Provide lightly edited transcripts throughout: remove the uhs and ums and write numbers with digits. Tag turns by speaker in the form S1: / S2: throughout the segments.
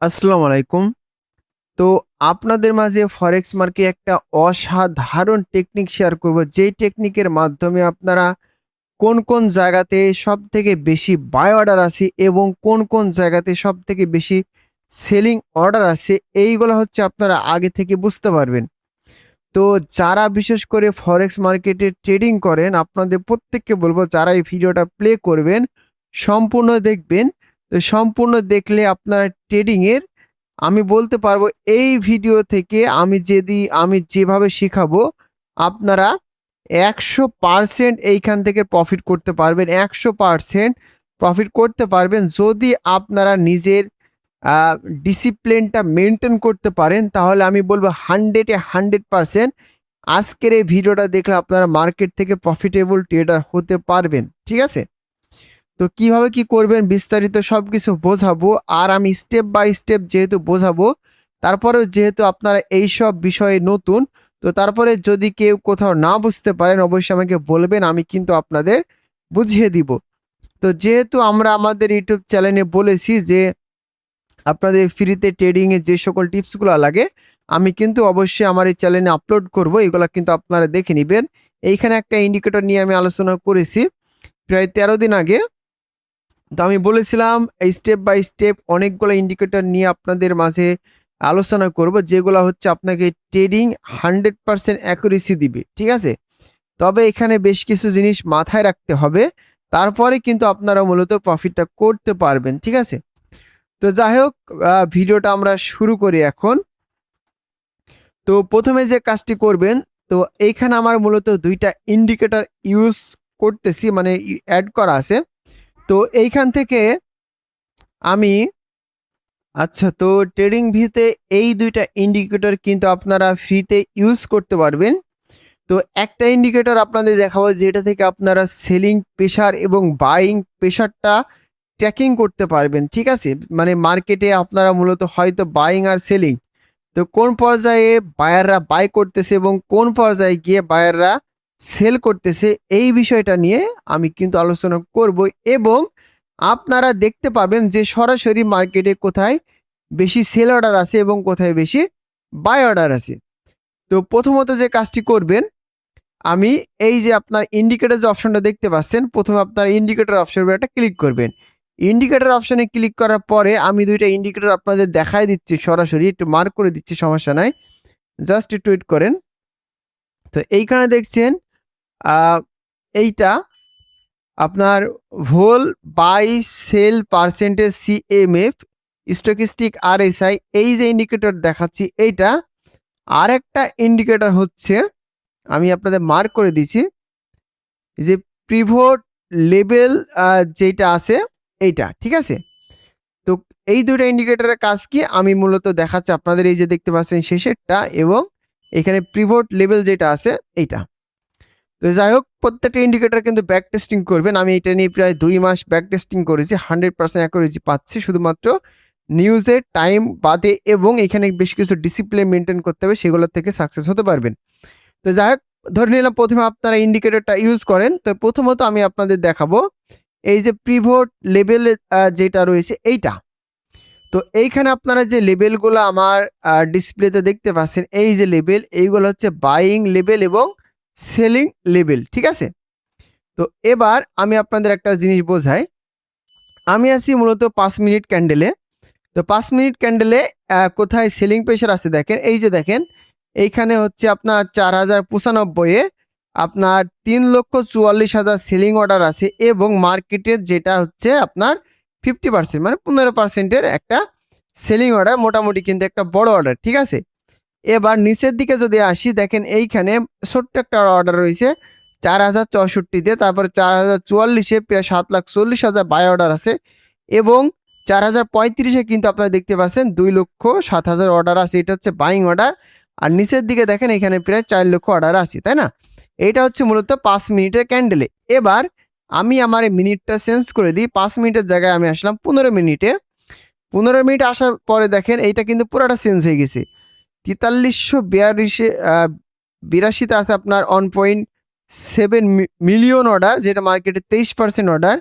S1: আসসালামু আলাইকুম। তো আপনাদের মাঝে ফরেক্স মার্কেট একটা অসাধারণ টেকনিক শেয়ার করব। যেই টেকনিকের মাধ্যমে আপনারা কোন, কোন জায়গাতে সবথেকে বেশি বাই অর্ডার আছে এবং কোন, কোন জায়গাতে সবথেকে বেশি সেলিং অর্ডার আছে এইগুলা হচ্ছে আপনারা আগে থেকে বুঝতে পারবেন। তো যারা বিশেষ করে ফরেক্স মার্কেটে ট্রেডিং করেন আপনাদের প্রত্যেককে বলব যারা এই ভিডিওটা প্লে করবেন সম্পূর্ণ দেখবেন। তো সম্পূর্ণ দেখলে আপনারা ট্রেডিংয়ের আমি বলতে পারবো এই ভিডিও থেকে আমি যেভাবে শিখাবো আপনারা 100% এইখান থেকে প্রফিট করতে পারবেন। 100% প্রফিট করতে পারবেন যদি আপনারা নিজের ডিসিপ্লিনটা মেনটেন করতে পারেন, তাহলে আমি বলবো 100% আজকের এই ভিডিওটা দেখলে আপনারা মার্কেট থেকে প্রফিটেবল ট্রেডার হতে পারবেন। ঠিক আছে? তো কিভাবে কি করবেন বিস্তারিত সবকিছু বোঝাবো, আর আমি স্টেপ বাই স্টেপ যেহেতু বোঝাবো, তারপরেও যেহেতু আপনারা এই সব বিষয়ে নতুন, তো তারপরে যদি কেউ কোথাও না বুঝতে পারেন অবশ্যই আমাকে বলবেন, আমি কিন্তু আপনাদের বুঝিয়ে দিব। তো যেহেতু আমরা আমাদের ইউটিউব চ্যানেলে বলেছি যে আপনাদের ফ্রিতে ট্রেডিং এর যে সকল টিপসগুলো লাগে আমি কিন্তু অবশ্যই আমার এই চ্যানেলে আপলোড করব, এগুলো কিন্তু আপনারা দেখে নেবেন। এইখানে একটা ইন্ডিকেটর নিয়ে আমি আলোচনা করেছি প্রায় 13 দিন আগে। তো আমি বলেছিলাম এই স্টেপ বাই স্টেপ অনেকগুলো ইন্ডিকেটর নিয়ে আপনাদের মাঝে আলোচনা করব, যেগুলো হচ্ছে আপনাকে ট্রেডিং 100% অ্যাকুরেসি দিবে। ঠিক আছে? তবে এখানে বেশ কিছু জিনিস মাথায় রাখতে হবে, তারপরে কিন্তু আপনারা মূলত প্রফিটটা করতে পারবেন। ঠিক আছে? তো যাই হোক, ভিডিওটা আমরা শুরু করি এখন। তো প্রথমে যে কাজটি করবেন, তো এইখানে আমার মূলত দুইটা ইন্ডিকেটর ইউজ করতেছি, মানে অ্যাড করা আছে। তো এইখান থেকে আমি আচ্ছা, তো ট্রেডিং ভিউতে এই দুইটা ইন্ডিকেটর কিন্তু আপনারা ফ্রিতে ইউজ করতে পারবেন। তো একটা ইন্ডিকেটর আপনাদের দেখাবো যেটা থেকে আপনারা সেলিং প্রেশার এবং বাইং প্রেশারটা ট্র্যাকিং করতে পারবেন। ঠিক আছে? মানে মার্কেটে আপনারা মূলত হয়তো বাইং আর সেলিং, তো কোন পর্যায়ে বায়াররা বাই করতেছে এবং কোন পর্যায়ে গিয়ে বায়াররা সেল করতেছে এই বিষয়টা নিয়ে আমি কিন্তু আলোচনা করব, এবং আপনারা দেখতে পাবেন যে সরাসরি মার্কেটে কোথায় বেশি সেল অর্ডার আছে এবং কোথায় বেশি বাই অর্ডার আছে। তো প্রথমত যে কাজটি করবেন, আমি এই যে আপনার ইন্ডিকেটর যে অপশনটা দেখতে পাচ্ছেন, প্রথমে আপনার ইন্ডিকেটর অপশনের একটা ক্লিক করবেন। ইন্ডিকেটর অপশনে ক্লিক করার পরে আমি দুইটা ইন্ডিকেটর আপনাদের দেখাই দিচ্ছি, সরাসরি একটু মার্ক করে দিচ্ছি, সমস্যা নাই, জাস্ট একটু ওয়েট করেন। তো এইখানে দেখছেন এইটা আপনার vol by sell percentage CMF stochastic RSI, এই যে ইন্ডিকেটর দেখাচ্ছি এইটা। আর একটা ইন্ডিকেটর হচ্ছে আমি আপনাদের মার্ক করে দিচ্ছি যে পিভট লেভেল যেটা আছে এইটা। ঠিক আছে? তো এই দুটো ইন্ডিকেটরের কাজ কি আমি মূলত দেখাচ্ছি আপনাদের, এই যে দেখতে পাচ্ছেন শেষেরটা এবং এখানে পিভট লেভেল যেটা আছে এইটা। তো যাই হোক, প্রত্যেকটা ইন্ডিকেটর কিন্তু ব্যাক টেস্টিং করবেন। আমি এটা নিয়ে প্রায় 2 মাস ব্যাক টেস্টিং করেছি, 100% অ্যাকুরেসি পাচ্ছি শুধুমাত্র নিউজের টাইম বাদে, এবং এখানে বেশ কিছু ডিসিপ্লিন মেনটেন করতে হবে, সেগুলোর থেকে সাকসেস হতে পারবেন। তো যাই হোক, ধরে নিলাম প্রথমে আপনারা ইন্ডিকেটরটা ইউজ করেন। তো প্রথমত আমি আপনাদের দেখাবো এই যে পিভট লেভেল যেটা রয়েছে এইটা। তো এইখানে আপনারা যে লেভেলগুলো আমার ডিসপ্লেতে দেখতে পাচ্ছেন, এই যে লেভেল, এইগুলো হচ্ছে বাইং লেভেল এবং সেলিং লেভেল। ঠিক আছে? তো এবার আমি আপনাদের একটা জিনিস বোঝাই। আমি আছি মূলত 5 মিনিট ক্যান্ডেলে। তো 5 মিনিট ক্যান্ডেলে কোথায় সেলিং প্রেশার আছে দেখেন, এই যে দেখেন এইখানে হচ্ছে আপনার 4095 এ আপনার 3,44,000 সেলিং অর্ডার আছে, এবং মার্কেটের যেটা হচ্ছে আপনার 50% মানে 15%-এর একটা সেলিং অর্ডার, মোটামুটি কিন্তু একটা বড় অর্ডার। ঠিক আছে? এবার নিচের দিকে যদি আসি, দেখেন এইখানে ছোট্ট একটা অর্ডার রয়েছে 4064-তে, তারপরে 4044-এ প্রায় 7,40,000 বাই অর্ডার আছে, এবং 4035-এ কিন্তু আপনারা দেখতে পাচ্ছেন 2,07,000 অর্ডার আছে, এটা হচ্ছে বাইং অর্ডার। আর নিচের দিকে দেখেন এখানে প্রায় 4 লক্ষ অর্ডার আছে, তাই না? এটা হচ্ছে মূলত 5 মিনিটের ক্যান্ডেলে। এবার আমি আমার মিনিটটা চেঞ্জ করে দিই, 5 মিনিটের জায়গায় আমি আসলাম 15 মিনিটে। 15 মিনিট আসার পরে দেখেন এইটা কিন্তু পুরোটা চেঞ্জ হয়ে গেছে। 4382 আছে আপনার 1.7 মিলিয়ন অর্ডার, যেটা মার্কেটে 23% অর্ডার,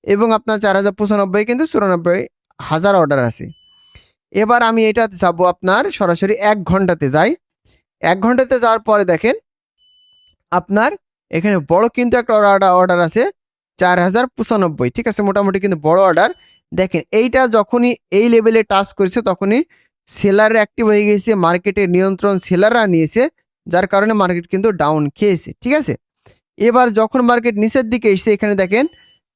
S1: এবং আপনার 4095 কিন্তু 94,000 অর্ডার আছে। এবার আমি এটাতে যাবো আপনার সরাসরি 1 ঘন্টাতে যাই। 1 ঘন্টাতে যাওয়ার পরে দেখেন আপনার এখানে বড় কিন্তু একটা অর্ডার আছে 4095, ঠিক আছে, মোটামুটি কিন্তু বড় অর্ডার। দেখেন এইটা যখনই এই লেভেলে টাচ করেছে তখনই সেলার অ্যাক্টিভ হয়ে গেছে, মার্কেটের নিয়ন্ত্রণ সেলাররা নিয়েছে, যার কারণে মার্কেট কিন্তু ডাউন খেয়েছে, ঠিক আছে। এবার যখন মার্কেট নিচের দিকে এসছে এখানে দেখেন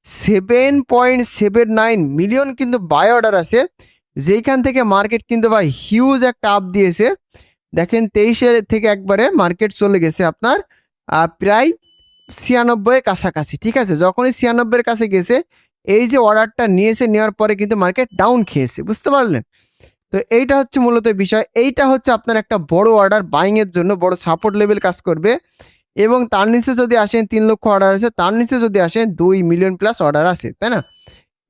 S1: 7.79 মিলিয়ন কিন্তু বাই অর্ডার আছে, যেইখান থেকে মার্কেট কিন্তু ভাই হিউজ একটা আপ দিয়েছে। দেখেন 23 থেকে একবারে মার্কেট চলে গেছে আপনার প্রায় 96 এর কাছাকাছি, ঠিক আছে। যখনই 96 এর কাছে গেছে এই যে অর্ডারটা নিয়েছে, নেওয়ার পরে কিন্তু মার্কেট ডাউন খেয়েছে, বুঝতে পারলেন। তো এইটা হচ্ছে মূলত বিষয়। এইটা হচ্ছে আপনার একটা বড় অর্ডার বাইং এর জন্য বড় সাপোর্ট লেভেল কাজ করবে। এবং তার নিচে যদি আসেন 3 লক্ষ অর্ডার আছে, তার নিচে যদি আসেন 2 মিলিয়ন প্লাস অর্ডার আছে, তাই না।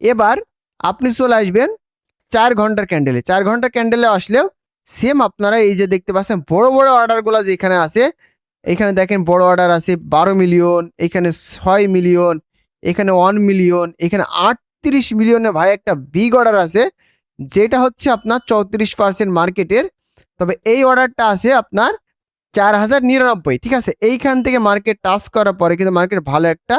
S1: এবার আপনি চলে আসবেন 4 ঘন্টার ক্যান্ডেলে। 4 ঘন্টার ক্যান্ডেলে আসলেও সেম আপনারা এই যে দেখতে পাচ্ছেন বড় বড় অর্ডারগুলো যেখানে আছে, এখানে দেখেন বড় অর্ডার আছে 12 মিলিয়ন, এখানে 6 মিলিয়ন, এখানে 1 মিলিয়ন, এখানে 38 মিলিয়নে ভাই একটা বিগ অর্ডার আছে, যেটা হচ্ছে আপনার 34% মার্কেটের। তবে এই অর্ডারটা আছে আপনার 4099, ঠিক আছে। এইখান থেকে মার্কেট টাচ করার পরে কিন্তু মার্কেট ভালো একটা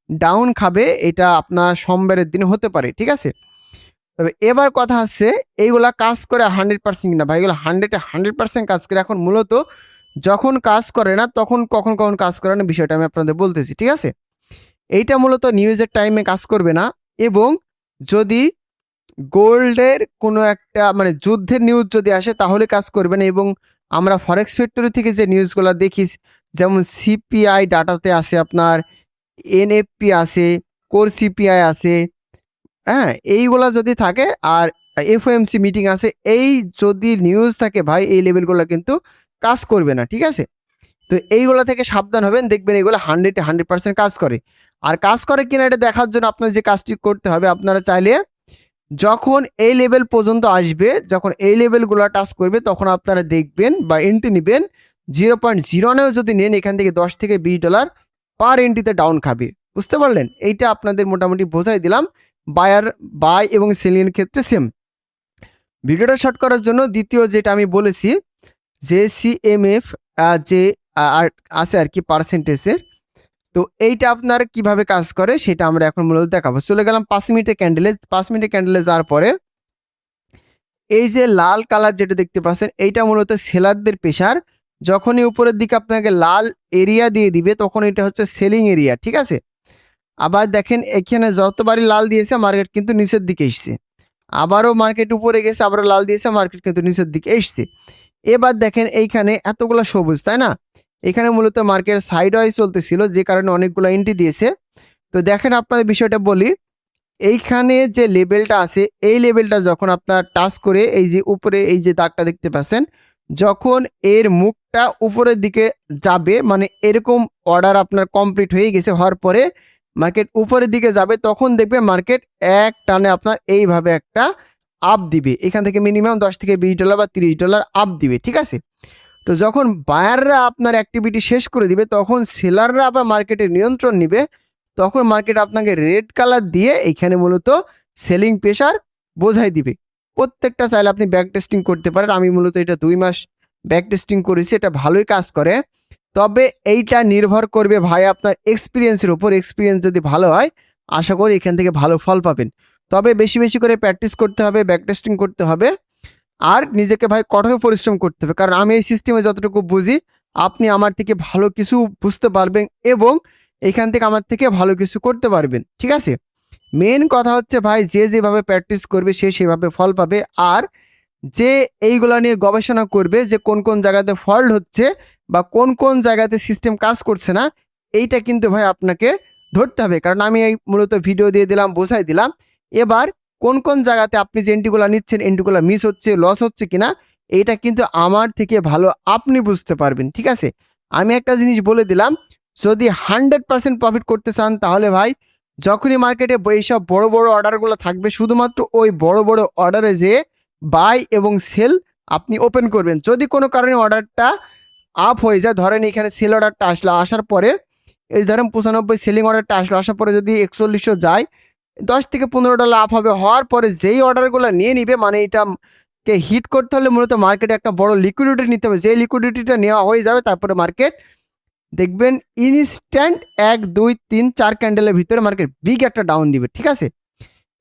S1: ডাউন খাবে, এটা আপনার সোমবারের দিন হতে পারে, ঠিক আছে। তবে এবার কথা হচ্ছে এইগুলা কাজ করে 100% কিনা ভাই, এগুলো 100% কাজ করে। এখন মূলত যখন কাজ করে না তখন কখন কখন কাজ করে না বিষয়টা আমি আপনাদের বলতেছি, ঠিক আছে। এইটা মূলত নিউজের টাইমে কাজ করবে না, এবং যদি গোল্ডের কোনো একটা মানে যুদ্ধের নিউজ যদি আসে তাহলে কাজ করবে না। এবং আমরা ফরেক্স ফ্যাক্টরি থেকে যে নিউজগুলো দেখি, যেমন সিপিআই ডাটাতে আছে আপনার, এনএফপি আছে, কোর সিপিআই আছে, হ্যাঁ, এইগুলা যদি থাকে আর এফওএমসি মিটিং আছে, এই যদি নিউজ থাকে ভাই এই লেভেলগুলো কিন্তু কাজ করবে না, ঠিক আছে। তো এইগুলো থেকে সাবধান হবেন, দেখবেন এগুলো 100% কাজ করে। আর কাজ করে কিনা এটা দেখার জন্য আপনার যে কাজটি করতে হবে, আপনারা চাইলে যখন এই লেভেল পর্যন্ত আসবে, যখন এই লেভেলগুলো টাচ করবে তখন আপনারা দেখবেন বা এন্ট্রি নেবেন 0.09 যদি নেন এখান থেকে $10 থেকে $20 পার এন্ট্রিতে ডাউন খাবে, বুঝতে পারলেন। এইটা আপনাদের মোটামুটি বোঝাই দিলাম। বাই এবং সেলিংয়ের ক্ষেত্রে সেম। ভিডিওটা শর্ট করার জন্য দ্বিতীয় যেটা আমি বলেছি যে সিএমএফ যে আছে আর কি পার্সেন্টেজের, তো এইটা আপনার কিভাবে কাজ করে সেটা আমরা এখন মূলত দেখাবো। চলে গেলাম 5 মিনিটের ক্যান্ডেলে। 5 মিনিটের ক্যান্ডেলে যাওয়ার পরে এই যে লাল কালার যেটা দেখতে পাচ্ছেন এইটা মূলত সেলারদের প্রেসার। যখনই উপরের দিকে আপনাকে লাল এরিয়া দিয়ে দিবে তখন এটা হচ্ছে সেলিং এরিয়া, ঠিক আছে। আবার দেখেন এখানে যতবারই লাল দিয়েছে মার্কেট কিন্তু নিচের দিকে এসছে, আবারও মার্কেট উপরে গেছে, আবারও লাল দিয়েছে, মার্কেট কিন্তু নিচের দিকে এসছে। এবার দেখেন এইখানে এতগুলো সবুজ, তাই না। এখানে মূলত মার্কেট সাইড ওয়াইজ চলতেছিল, যে কারণে অনেকগুলো এন্ট্রি দিয়েছে। তো দেখেন আপনাদের বিষয়টা বলি, এইখানে যে লেভেলটা আছে এই লেভেলটা যখন আপনার টাচ করে এই যে উপরে এই যে দাগটা দেখতে পাচ্ছেন, যখন এর মুখটা উপরের দিকে যাবে মানে এরকম অর্ডার আপনার কমপ্লিট হয়ে গেছে, হওয়ার পরে মার্কেট উপরের দিকে যাবে, তখন দেখবে মার্কেট এক টানে আপনার এইভাবে একটা আপ দিবে, এখান থেকে মিনিমাম $10 থেকে $20 বা $30 আপ দিবে, ঠিক আছে। তো যখন বায়াররা আপনার অ্যাক্টিভিটি শেষ করে দিবে তখন সেলাররা আবার মার্কেটের নিয়ন্ত্রণ নিবে, তখন মার্কেট আপনাকে রেড কালার দিয়ে এইখানে মূলত সেলিং প্রেশার বোঝাই দিবে। প্রত্যেকটা চাইলে আপনি ব্যাক টেস্টিং করতে পারেন, আমি মূলত এটা 2 মাস ব্যাক টেস্টিং করেছি, এটা ভালোই কাজ করে। তবে এইটা নির্ভর করবে ভাই আপনার এক্সপিরিয়েন্সের উপর, এক্সপিরিয়েন্স যদি ভালো হয় আশা করি এখান থেকে ভালো ফল পাবেন। তবে বেশি বেশি করে প্র্যাকটিস করতে হবে, ব্যাক টেস্টিং করতে হবে, আর নিজেকে ভাই কঠোর পরিশ্রম করতে হবে। কারণ আমি এই সিস্টেমে যতটুকু বুঝি আপনি আমার থেকে ভালো কিছু বুঝতে পারবেন এবং এখান থেকে আমার থেকে ভালো কিছু করতে পারবেন, ঠিক আছে। মেন কথা হচ্ছে ভাই যে যেভাবে প্র্যাকটিস করবে সে সেভাবে ফল পাবে, আর যে এইগুলা নিয়ে গবেষণা করবে যে কোন কোন জায়গাতে ফল্ট হচ্ছে বা কোন কোন জায়গাতে সিস্টেম কাজ করছে না, এইটা কিন্তু ভাই আপনাকে ধরতে হবে। কারণ আমি এই মূলত ভিডিও দিয়ে দিলাম, বোঝাই দিলাম। এবার কোন কোন জায়গাতে আপনি যে এন্ট্রিগুলো নিচ্ছেন এন্ট্রিগুলো মিস হচ্ছে, লস হচ্ছে কিনা, এইটা কিন্তু আমার থেকে ভালো আপনি বুঝতে পারবেন, ঠিক আছে। আমি একটা জিনিস বলে দিলাম, যদি 100% প্রফিট করতে চান তাহলে ভাই যখনই মার্কেটে এইসব বড় বড় অর্ডারগুলো থাকবে শুধুমাত্র ওই বড় বড় অর্ডারে যে বাই এবং সেল আপনি ওপেন করবেন। যদি কোনো কারণে অর্ডারটা আপ হয়ে যায়, ধরেন এখানে সেল অর্ডারটা আসলো, আসার পরে এই ধরেন 95 সেলিং অর্ডারটা আসলো, আসার পরে যদি 4100 যায়, $10 থেকে $15 আপ হবে, হওয়ার পরে যেই অর্ডারগুলো নিয়ে নিবে মানে এটা কে হিট করতে হলে মূলত মার্কেটে একটা বড় লিকুইডিটি নিতে হবে, যে লিকুইডিটিটা নেওয়া হয়ে যাবে তারপরে মার্কেট দেখবেন ইনস্ট্যান্ট 1 2 3 4 ক্যান্ডেলের ভিতরে মার্কেট বিগ একটা ডাউন দিবে। ঠিক আছে,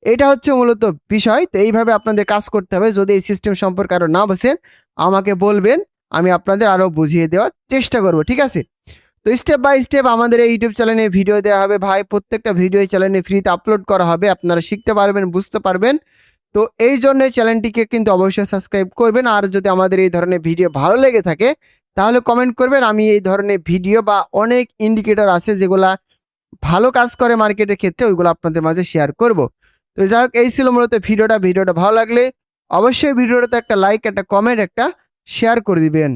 S1: এটা হচ্ছে মূলত বিষয়। তো এইভাবে আপনাদের কাজ করতে হবে। যদি এই সিস্টেম সম্পর্কে আরো না বোঝেন আমাকে বলবেন, আমি আপনাদের আরো বুঝিয়ে দেওয়ার চেষ্টা করব। ঠিক আছে, তো স্টেপ বাই স্টেপ আমাদের এই ইউটিউব চ্যানেলে ভিডিও দেওয়া হবে ভাই, প্রত্যেকটা ভিডিও এই চ্যানেলে ফ্রিতে আপলোড করা হবে, আপনারা শিখতে পারবেন, বুঝতে পারবেন। তো এই জন্য চ্যানেলটিকে কিন্তু অবশ্যই সাবস্ক্রাইব করবেন। আর যদি আমাদের এই ধরনের ভিডিও ভালো লেগে থাকে তাহলে কমেন্ট করবেন, আমি এই ধরনের ভিডিও বা অনেক ইন্ডিকেটর আছে যেগুলা ভালো কাজ করে মার্কেটের ক্ষেত্রে, ওইগুলো আপনাদের মাঝে শেয়ার করব। তো যাই হোক, এই ছিল মূলত ভিডিওটা ভালো লাগলে অবশ্যই ভিডিওটাতে একটা লাইক, একটা কমেন্ট, একটা শেয়ার করে দিবেন।